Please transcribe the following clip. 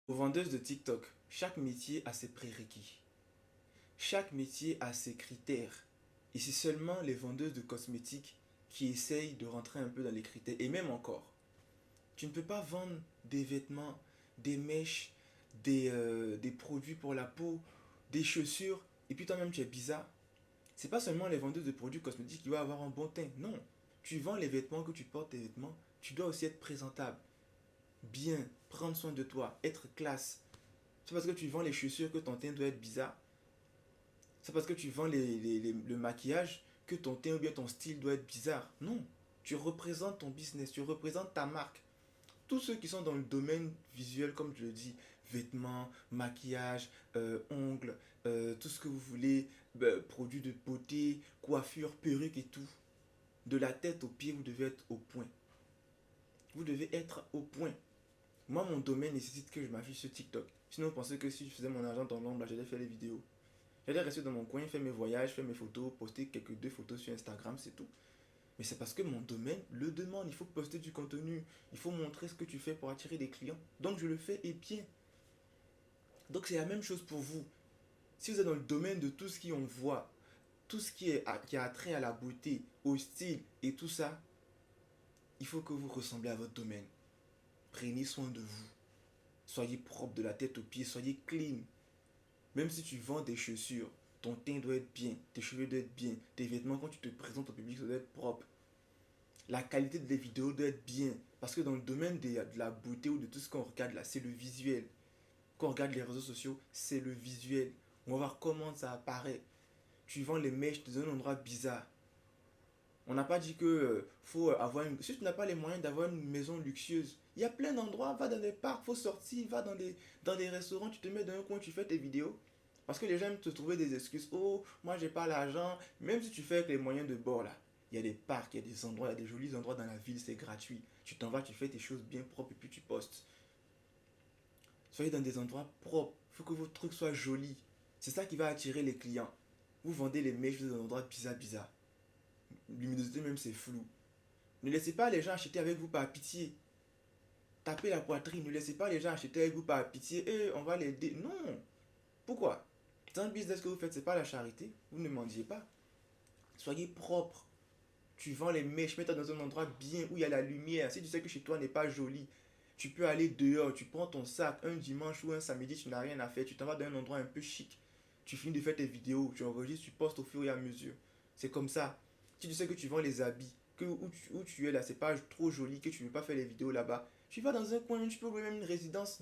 Aux vendeuses de TikTok, chaque métier a ses prérequis. Chaque métier a ses critères. Et c'est seulement les vendeuses de cosmétiques qui essayent de rentrer un peu dans les critères. Et même encore, tu ne peux pas vendre des vêtements, des mèches, des produits pour la peau, des chaussures, et puis toi-même tu es bizarre. C'est pas seulement les vendeuses de produits cosmétiques qui vont avoir un bon teint. Non. Tu vends les vêtements que tu portes, tes vêtements, tu dois aussi être présentable, bien, prendre soin de toi, être classe. C'est parce que tu vends les chaussures que ton teint doit être bizarre. C'est parce que tu vends le maquillage que ton teint ou bien ton style doit être bizarre. Non. Tu représentes ton business, tu représentes ta marque. Tous ceux qui sont dans le domaine visuel, comme je le dis, vêtements, maquillage, ongles, tout ce que vous voulez, produits de beauté, coiffure, perruque et tout. De la tête aux pieds, vous devez être au point. Vous devez être au point. Moi, mon domaine nécessite que je m'affiche sur TikTok. Sinon, vous pensez que si je faisais mon argent dans l'ombre, j'allais faire les vidéos. J'allais rester dans mon coin, faire mes voyages, faire mes photos, poster quelques deux photos sur Instagram, c'est tout. Mais c'est parce que mon domaine le demande. Il faut poster du contenu. Il faut montrer ce que tu fais pour attirer des clients. Donc je le fais et bien. Donc c'est la même chose pour vous. Si vous êtes dans le domaine de tout ce qu'on voit, tout ce qui a trait à la beauté, au style et tout ça, il faut que vous ressemblez à votre domaine. Prenez soin de vous. Soyez propre de la tête aux pieds. Soyez clean. Même si tu vends des chaussures, ton teint doit être bien. Tes cheveux doivent être bien. Tes vêtements, quand tu te présentes au public, ça doit être propre. La qualité des vidéos doit être bien. Parce que dans le domaine de la beauté ou de tout ce qu'on regarde là, c'est le visuel. Quand on regarde les réseaux sociaux, c'est le visuel. On va voir comment ça apparaît. Tu vends les mèches dans un endroit bizarre. On n'a pas dit que faut avoir une... Si tu n'as pas les moyens d'avoir une maison luxueuse, il y a plein d'endroits. Va dans des parcs, faut sortir, va dans des restaurants, tu te mets dans un coin, tu fais tes vidéos. Parce que les gens aiment te trouver des excuses. Oh, moi j'ai pas l'argent. Même si tu fais avec les moyens de bord là, il y a des parcs, il y a des endroits, il y a des jolis endroits dans la ville, c'est gratuit. Tu t'en vas, tu fais tes choses bien propres et puis tu postes. Soyez dans des endroits propres. Il faut que vos trucs soient jolis. C'est ça qui va attirer les clients. Vous vendez les mèches dans des endroits bizarres. Luminosité même c'est flou. Ne laissez pas les gens acheter avec vous par pitié. Tapez la poitrine. Ne laissez pas les gens acheter avec vous par pitié. On va l'aider. Non. Pourquoi? C'est un business que vous faites, c'est pas la charité. Vous ne mendiez pas. Soyez propre. Tu vends les mèches, mets-toi dans un endroit bien où il y a la lumière. Si tu sais que chez toi n'est pas joli, tu peux aller dehors, tu prends ton sac un dimanche ou un samedi, tu n'as rien à faire, tu t'en vas dans un endroit un peu chic. Tu finis de faire tes vidéos, tu enregistres, tu postes au fur et à mesure. C'est comme ça. Si tu sais que tu vends les habits, que où tu es là, c'est pas trop joli, que tu ne veux pas faire les vidéos là-bas, tu vas dans un coin, tu peux ouvrir même une résidence